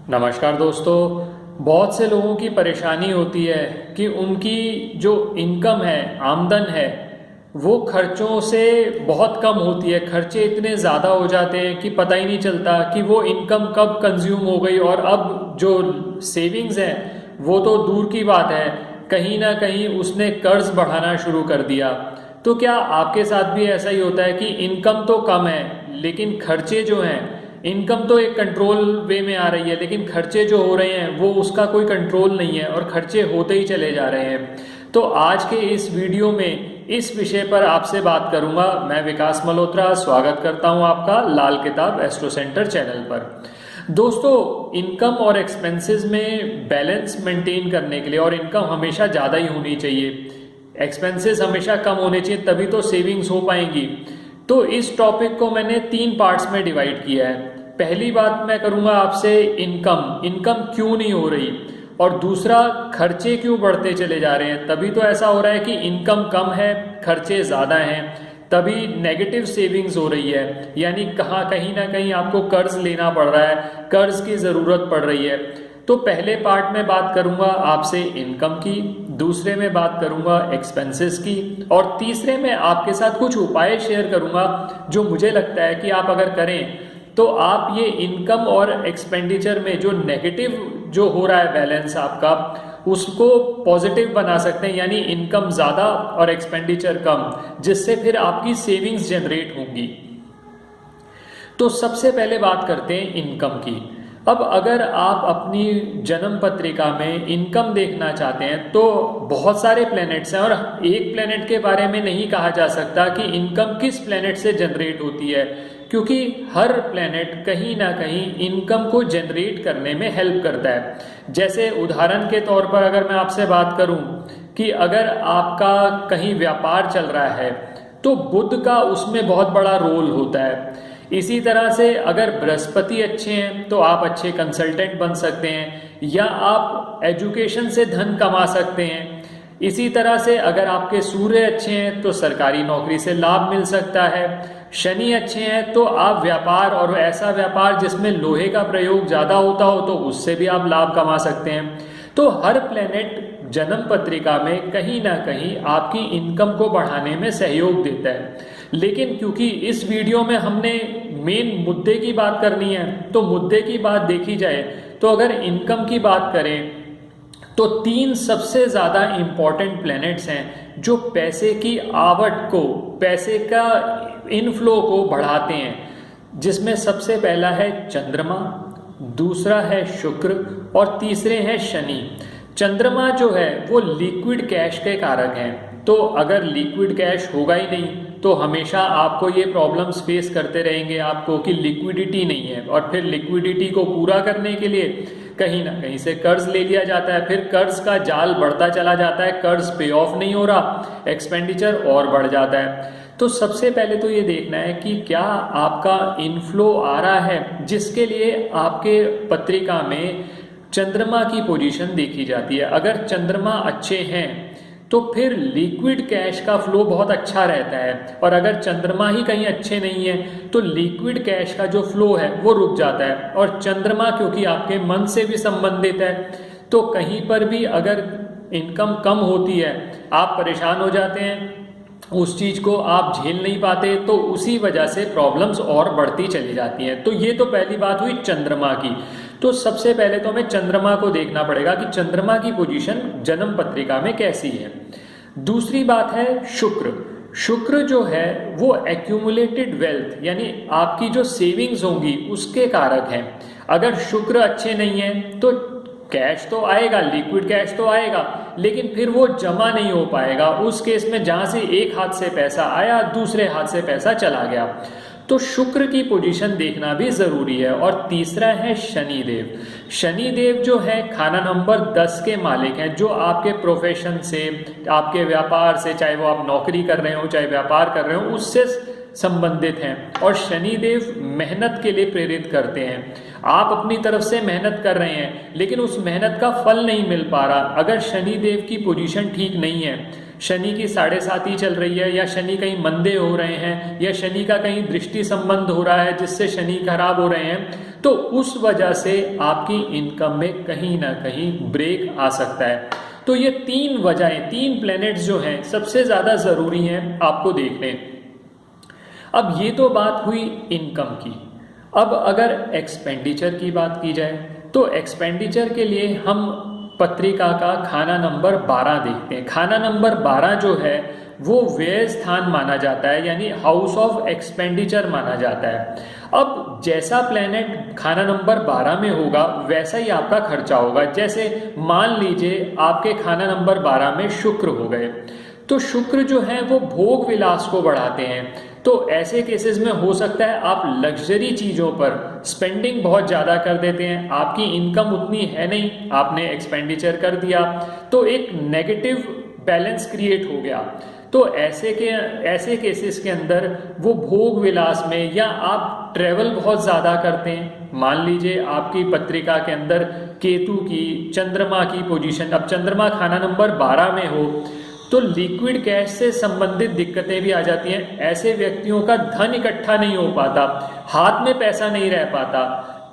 नमस्कार दोस्तों। बहुत से लोगों की परेशानी होती है कि उनकी जो इनकम है, आमदन है, वो खर्चों से बहुत कम होती है। खर्चे इतने ज़्यादा हो जाते हैं कि पता ही नहीं चलता कि वो इनकम कब कंज्यूम हो गई, और अब जो सेविंग्स है वो तो दूर की बात है, कहीं ना कहीं उसने कर्ज बढ़ाना शुरू कर दिया। तो क्या आपके साथ भी ऐसा ही होता है कि इनकम तो कम है लेकिन खर्चे जो हैं, इनकम तो एक कंट्रोल वे में आ रही है लेकिन खर्चे जो हो रहे हैं वो उसका कोई कंट्रोल नहीं है और खर्चे होते ही चले जा रहे हैं। तो आज के इस वीडियो में इस विषय पर आपसे बात करूंगा। मैं विकास मल्होत्रा स्वागत करता हूं आपका लाल किताब एस्ट्रो सेंटर चैनल पर। दोस्तों, इनकम और एक्सपेंसेस में बैलेंस मेंटेन करने के लिए, और इनकम हमेशा ज़्यादा ही होनी चाहिए, एक्सपेंसेस हमेशा कम होने चाहिए, तभी तो सेविंग्स हो पाएंगी। तो इस टॉपिक को मैंने 3 पार्ट्स में डिवाइड किया है। पहली बात मैं करूंगा आपसे इनकम क्यों नहीं हो रही, और दूसरा खर्चे क्यों बढ़ते चले जा रहे हैं। तभी तो ऐसा हो रहा है कि इनकम कम है, खर्चे ज़्यादा हैं, तभी नेगेटिव सेविंग्स हो रही है, यानी कहीं ना कहीं आपको कर्ज लेना पड़ रहा है, कर्ज की ज़रूरत पड़ रही है। तो पहले पार्ट में बात करूंगा आपसे इनकम की, दूसरे में बात करूंगा एक्सपेंसेस की, और तीसरे में आपके साथ कुछ उपाय शेयर करूंगा जो मुझे लगता है कि आप अगर करें तो आप ये इनकम और एक्सपेंडिचर में जो नेगेटिव जो हो रहा है बैलेंस आपका, उसको पॉजिटिव बना सकते हैं, यानी इनकम ज़्यादा और एक्सपेंडिचर कम, जिससे फिर आपकी सेविंग्स जनरेट होंगी। तो सबसे पहले बात करते हैं इनकम की। अब अगर आप अपनी जन्म पत्रिका में इनकम देखना चाहते हैं तो बहुत सारे प्लैनेट्स हैं, और एक प्लैनेट के बारे में नहीं कहा जा सकता कि इनकम किस प्लैनेट से जनरेट होती है, क्योंकि हर प्लैनेट कहीं ना कहीं इनकम को जनरेट करने में हेल्प करता है। जैसे उदाहरण के तौर पर अगर मैं आपसे बात करूं कि अगर आपका कहीं व्यापार चल रहा है तो बुध का उसमें बहुत बड़ा रोल होता है। इसी तरह से अगर बृहस्पति अच्छे हैं तो आप अच्छे कंसल्टेंट बन सकते हैं, या आप एजुकेशन से धन कमा सकते हैं। इसी तरह से अगर आपके सूर्य अच्छे हैं तो सरकारी नौकरी से लाभ मिल सकता है। शनि अच्छे हैं तो आप व्यापार, और ऐसा व्यापार जिसमें लोहे का प्रयोग ज़्यादा होता हो, तो उससे भी आप लाभ कमा सकते हैं। तो हर प्लेनेट जन्म पत्रिका में कहीं ना कहीं आपकी इनकम को बढ़ाने में सहयोग देता है। लेकिन क्योंकि इस वीडियो में हमने मेन मुद्दे की बात करनी है, तो मुद्दे की बात देखी जाए तो अगर इनकम की बात करें तो 3 सबसे ज़्यादा इम्पॉर्टेंट प्लैनेट्स हैं जो पैसे की आवक को, पैसे का इनफ्लो को बढ़ाते हैं, जिसमें सबसे पहला है चंद्रमा, दूसरा है शुक्र, और तीसरे हैं शनि। चंद्रमा जो है वो लिक्विड कैश के कारक हैं, तो अगर लिक्विड कैश होगा ही नहीं तो हमेशा आपको ये प्रॉब्लम्स फेस करते रहेंगे आपको कि लिक्विडिटी नहीं है, और फिर लिक्विडिटी को पूरा करने के लिए कहीं ना कहीं से कर्ज ले लिया जाता है, फिर कर्ज का जाल बढ़ता चला जाता है, कर्ज पे ऑफ नहीं हो रहा, एक्सपेंडिचर और बढ़ जाता है। तो सबसे पहले तो ये देखना है कि क्या आपका इनफ्लो आ रहा है, जिसके लिए आपके पत्रिका में चंद्रमा की पोजीशन देखी जाती है। अगर चंद्रमा अच्छे हैं तो फिर लिक्विड कैश का फ्लो बहुत अच्छा रहता है, और अगर चंद्रमा ही कहीं अच्छे नहीं है तो लिक्विड कैश का जो फ्लो है वो रुक जाता है। और चंद्रमा क्योंकि आपके मन से भी संबंधित है, तो कहीं पर भी अगर इनकम कम होती है आप परेशान हो जाते हैं, उस चीज़ को आप झेल नहीं पाते, तो उसी वजह से प्रॉब्लम्स और बढ़ती चली जाती हैं। तो ये तो पहली बात हुई चंद्रमा की। तो सबसे पहले तो हमें चंद्रमा को देखना पड़ेगा कि चंद्रमा की पोजीशन जन्म पत्रिका में कैसी है। दूसरी बात है शुक्र। शुक्र जो है वो एक्यूमुलेटेड वेल्थ, यानी आपकी जो सेविंग्स होंगी उसके कारक हैं। अगर शुक्र अच्छे नहीं है तो कैश तो आएगा, लिक्विड कैश तो आएगा, लेकिन फिर वो जमा नहीं हो पाएगा। उस केस में जहां से एक हाथ से पैसा आया दूसरे हाथ से पैसा चला गया। तो शुक्र की पोजीशन देखना भी जरूरी है। और तीसरा है शनिदेव। शनिदेव जो है खाना नंबर 10 के मालिक हैं, जो आपके प्रोफेशन से, आपके व्यापार से, चाहे वो आप नौकरी कर रहे हो चाहे व्यापार कर रहे हो, उससे संबंधित हैं। और शनिदेव मेहनत के लिए प्रेरित करते हैं। आप अपनी तरफ से मेहनत कर रहे हैं लेकिन उस मेहनत का फल नहीं मिल पा रहा। अगर शनिदेव की पोजीशन ठीक नहीं है, शनि की 7.5 चल रही है, या शनि कहीं मंदे हो रहे हैं, या शनि का कहीं दृष्टि संबंध हो रहा है जिससे शनि खराब हो रहे हैं, तो उस वजह से आपकी इनकम में कहीं ना कहीं ब्रेक आ सकता है। तो ये 3 वजहें, 3 प्लैनेट्स जो हैं सबसे ज़्यादा ज़रूरी हैं आपको देखने। अब ये तो बात हुई इनकम की। अब अगर एक्सपेंडिचर की बात की जाए तो एक्सपेंडिचर के लिए हम पत्रिका का खाना नंबर 12 देखते हैं। खाना नंबर 12 जो है वो व्यय स्थान माना जाता है, यानी हाउस ऑफ एक्सपेंडिचर माना जाता है। अब जैसा प्लैनेट खाना नंबर 12 में होगा वैसा ही आपका खर्चा होगा। जैसे मान लीजिए आपके खाना नंबर 12 में शुक्र हो गए, तो शुक्र जो है वो भोग विलास को बढ़ाते हैं। तो ऐसे केसेस में हो सकता है आप लग्जरी चीज़ों पर स्पेंडिंग बहुत ज़्यादा कर देते हैं, आपकी इनकम उतनी है नहीं, आपने एक्सपेंडिचर कर दिया, तो एक नेगेटिव बैलेंस क्रिएट हो गया। तो ऐसे केसेस के अंदर वो भोग विलास में, या आप ट्रेवल बहुत ज़्यादा करते हैं, मान लीजिए आपकी पत्रिका के अंदर केतु की, चंद्रमा की पोजीशन, अब चंद्रमा खाना नंबर 12 में हो तो लिक्विड कैश से संबंधित दिक्कतें भी आ जाती हैं। ऐसे व्यक्तियों का धन इकट्ठा नहीं हो पाता, हाथ में पैसा नहीं रह पाता।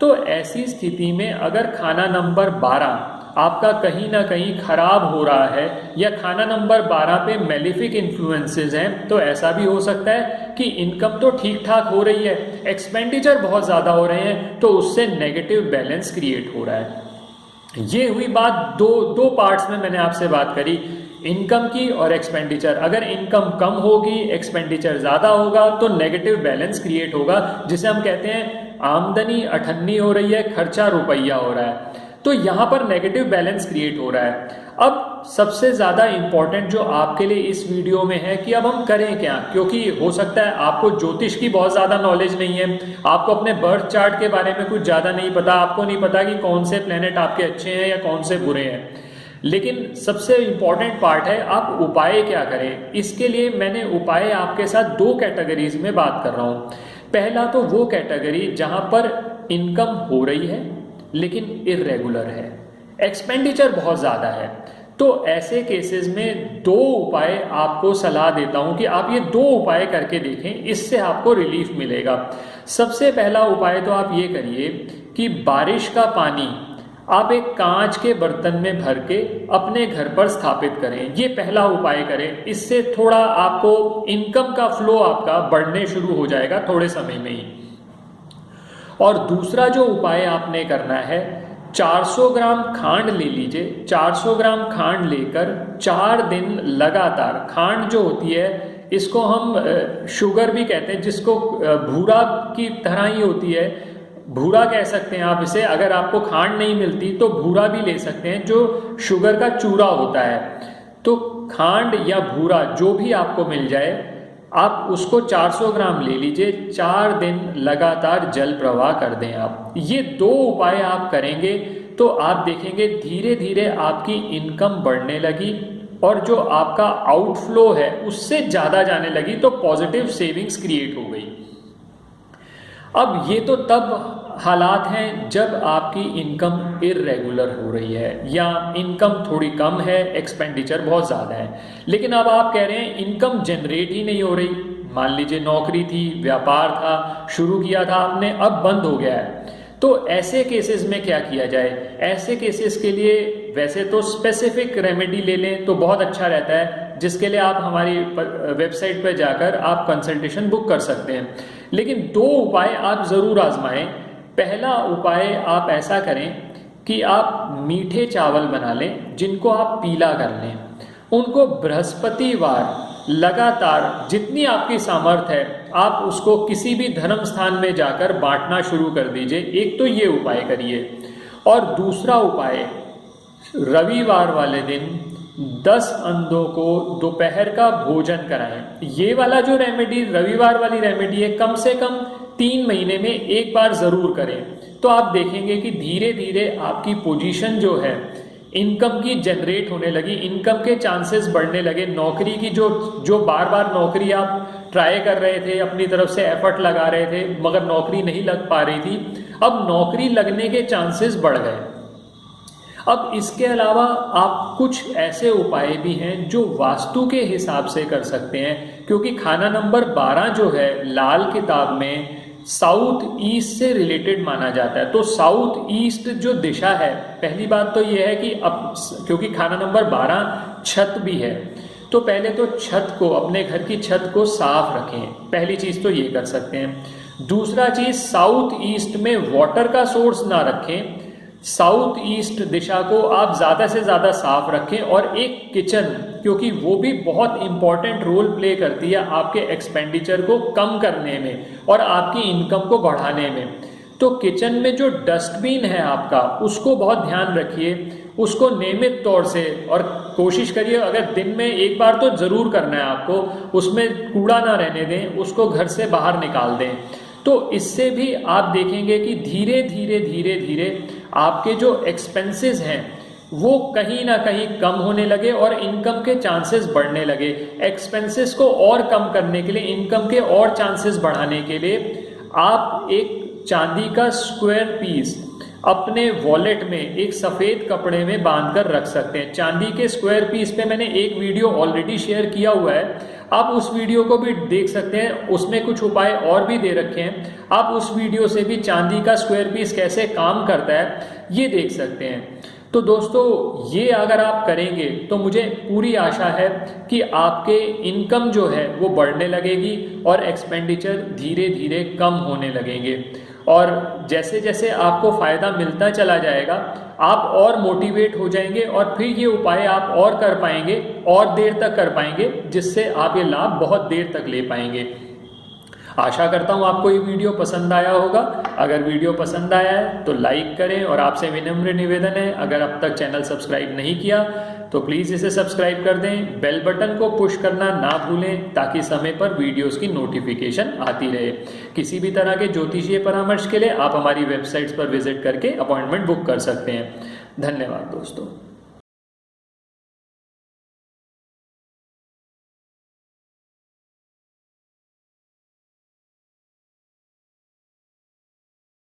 तो ऐसी स्थिति में अगर खाना नंबर 12 आपका कहीं ना कहीं खराब हो रहा है, या खाना नंबर 12 पे मेलिफिक इन्फ्लुएंसेस हैं, तो ऐसा भी हो सकता है कि इनकम तो ठीक ठाक हो रही है, एक्सपेंडिचर बहुत ज़्यादा हो रहे हैं, तो उससे नेगेटिव बैलेंस क्रिएट हो रहा है। ये हुई बात दो पार्ट्स में मैंने आपसे बात करी, इनकम की और एक्सपेंडिचर। अगर इनकम कम होगी, एक्सपेंडिचर ज़्यादा होगा, तो नेगेटिव बैलेंस क्रिएट होगा, जिसे हम कहते हैं आमदनी अठन्नी हो रही है, खर्चा रुपया हो रहा है। तो यहाँ पर नेगेटिव बैलेंस क्रिएट हो रहा है। अब सबसे ज़्यादा इम्पॉर्टेंट जो आपके लिए इस वीडियो में है कि अब हम करें क्या, क्योंकि हो सकता है आपको ज्योतिष की बहुत ज़्यादा नॉलेज नहीं है, आपको अपने बर्थ चार्ट के बारे में कुछ ज़्यादा नहीं पता, आपको नहीं पता कि कौन से प्लेनेट आपके अच्छे हैं या कौन से बुरे हैं। लेकिन सबसे इम्पॉर्टेंट पार्ट है आप उपाय क्या करें। इसके लिए मैंने उपाय आपके साथ 2 कैटेगरीज में बात कर रहा हूँ। पहला तो वो कैटेगरी जहाँ पर इनकम हो रही है लेकिन इर्रेगुलर है, एक्सपेंडिचर बहुत ज़्यादा है, तो ऐसे केसेस में 2 उपाय आपको सलाह देता हूँ कि आप ये 2 उपाय करके देखें, इससे आपको रिलीफ मिलेगा। सबसे पहला उपाय तो आप ये करिए कि बारिश का पानी आप एक कांच के बर्तन में भर के अपने घर पर स्थापित करें। ये पहला उपाय करें, इससे थोड़ा आपको इनकम का फ्लो आपका बढ़ने शुरू हो जाएगा थोड़े समय में ही। और दूसरा जो उपाय आपने करना है, 400 ग्राम खांड ले लीजिए। 400 ग्राम खांड लेकर 4 दिन लगातार, खांड जो होती है इसको हम शुगर भी कहते हैं, जिसको भूरा की तरह ही होती है, भूरा कह सकते हैं आप इसे। अगर आपको खांड नहीं मिलती तो भूरा भी ले सकते हैं, जो शुगर का चूरा होता है। तो खांड या भूरा जो भी आपको मिल जाए, आप उसको 400 ग्राम ले लीजिए, 4 दिन लगातार जल प्रवाह कर दें आप। ये 2 उपाय आप करेंगे तो आप देखेंगे धीरे धीरे आपकी इनकम बढ़ने लगी, और जो आपका आउटफ्लो है उससे ज़्यादा जाने लगी, तो पॉजिटिव सेविंग्स क्रिएट हो गई। अब ये तो तब हालात हैं जब आपकी इनकम इर्रेगुलर हो रही है, या इनकम थोड़ी कम है, एक्सपेंडिचर बहुत ज़्यादा है। लेकिन अब आप कह रहे हैं इनकम जनरेट ही नहीं हो रही। मान लीजिए नौकरी थी, व्यापार था, शुरू किया था आपने, अब बंद हो गया है। तो ऐसे केसेस में क्या किया जाए? ऐसे केसेस के लिए वैसे तो स्पेसिफिक रेमेडी ले लें तो बहुत अच्छा रहता है, जिसके लिए आप हमारी वेबसाइट पर जाकर आप कंसल्टेशन बुक कर सकते हैं। लेकिन 2 उपाय आप ज़रूर आजमाएं। पहला उपाय आप ऐसा करें कि आप मीठे चावल बना लें, जिनको आप पीला कर लें, उनको बृहस्पतिवार लगातार जितनी आपकी सामर्थ्य है आप उसको किसी भी धर्म स्थान में जाकर बांटना शुरू कर दीजिए। एक तो ये उपाय करिए, और दूसरा उपाय रविवार वाले दिन 10 अंधों को दोपहर का भोजन कराएं। ये वाला जो रेमेडी, रविवार वाली रेमेडी है, कम से कम 3 महीने में एक बार ज़रूर करें, तो आप देखेंगे कि धीरे धीरे आपकी पोजीशन जो है इनकम की जनरेट होने लगी, इनकम के चांसेस बढ़ने लगे। नौकरी की जो बार बार नौकरी आप ट्राई कर रहे थे, अपनी तरफ से एफर्ट लगा रहे थे, मगर नौकरी नहीं लग पा रही थी, अब नौकरी लगने के चांसेस बढ़ गए। अब इसके अलावा आप कुछ ऐसे उपाय भी हैं जो वास्तु के हिसाब से कर सकते हैं, क्योंकि खाना नंबर 12 जो है लाल किताब में साउथ ईस्ट से रिलेटेड माना जाता है। तो साउथ ईस्ट जो दिशा है, पहली बात तो यह है कि अब क्योंकि खाना नंबर 12 छत भी है, तो पहले तो छत को, अपने घर की छत को साफ रखें, पहली चीज़ तो ये कर सकते हैं। दूसरा चीज़, साउथ ईस्ट में वाटर का सोर्स ना रखें, साउथ ईस्ट दिशा को आप ज़्यादा से ज़्यादा साफ रखें। और एक किचन, क्योंकि वो भी बहुत इंपॉर्टेंट रोल प्ले करती है आपके एक्सपेंडिचर को कम करने में और आपकी इनकम को बढ़ाने में। तो किचन में जो डस्टबिन है आपका, उसको बहुत ध्यान रखिए, उसको नियमित तौर से, और कोशिश करिए अगर दिन में एक बार तो ज़रूर करना है आपको, उसमें कूड़ा ना रहने दें, उसको घर से बाहर निकाल दें। तो इससे भी आप देखेंगे कि धीरे धीरे धीरे धीरे आपके जो एक्सपेंसेस हैं वो कहीं ना कहीं कम होने लगे और इनकम के चांसेस बढ़ने लगे। एक्सपेंसेस को और कम करने के लिए, इनकम के और चांसेस बढ़ाने के लिए आप एक चांदी का स्क्वायर पीस अपने वॉलेट में एक सफ़ेद कपड़े में बांधकर रख सकते हैं। चांदी के स्क्वायर पीस पे मैंने एक वीडियो ऑलरेडी शेयर किया हुआ है, आप उस वीडियो को भी देख सकते हैं, उसमें कुछ उपाय और भी दे रखे हैं। आप उस वीडियो से भी चांदी का स्क्वायर पीस कैसे काम करता है ये देख सकते हैं। तो दोस्तों, ये अगर आप करेंगे तो मुझे पूरी आशा है कि आपके इनकम जो है वो बढ़ने लगेगी और एक्सपेंडिचर धीरे धीरे कम होने लगेंगे। और जैसे जैसे आपको फ़ायदा मिलता चला जाएगा, आप और मोटिवेट हो जाएंगे और फिर ये उपाय आप और कर पाएंगे और देर तक कर पाएंगे, जिससे आप ये लाभ बहुत देर तक ले पाएंगे। आशा करता हूँ आपको ये वीडियो पसंद आया होगा। अगर वीडियो पसंद आया है तो लाइक करें, और आपसे विनम्र निवेदन है, अगर अब तक चैनल सब्सक्राइब नहीं किया तो प्लीज़ इसे सब्सक्राइब कर दें। बेल बटन को पुश करना ना भूलें ताकि समय पर वीडियोस की नोटिफिकेशन आती रहे। किसी भी तरह के ज्योतिषीय परामर्श के लिए आप हमारी वेबसाइट्स पर विजिट करके अपॉइंटमेंट बुक कर सकते हैं। धन्यवाद दोस्तों।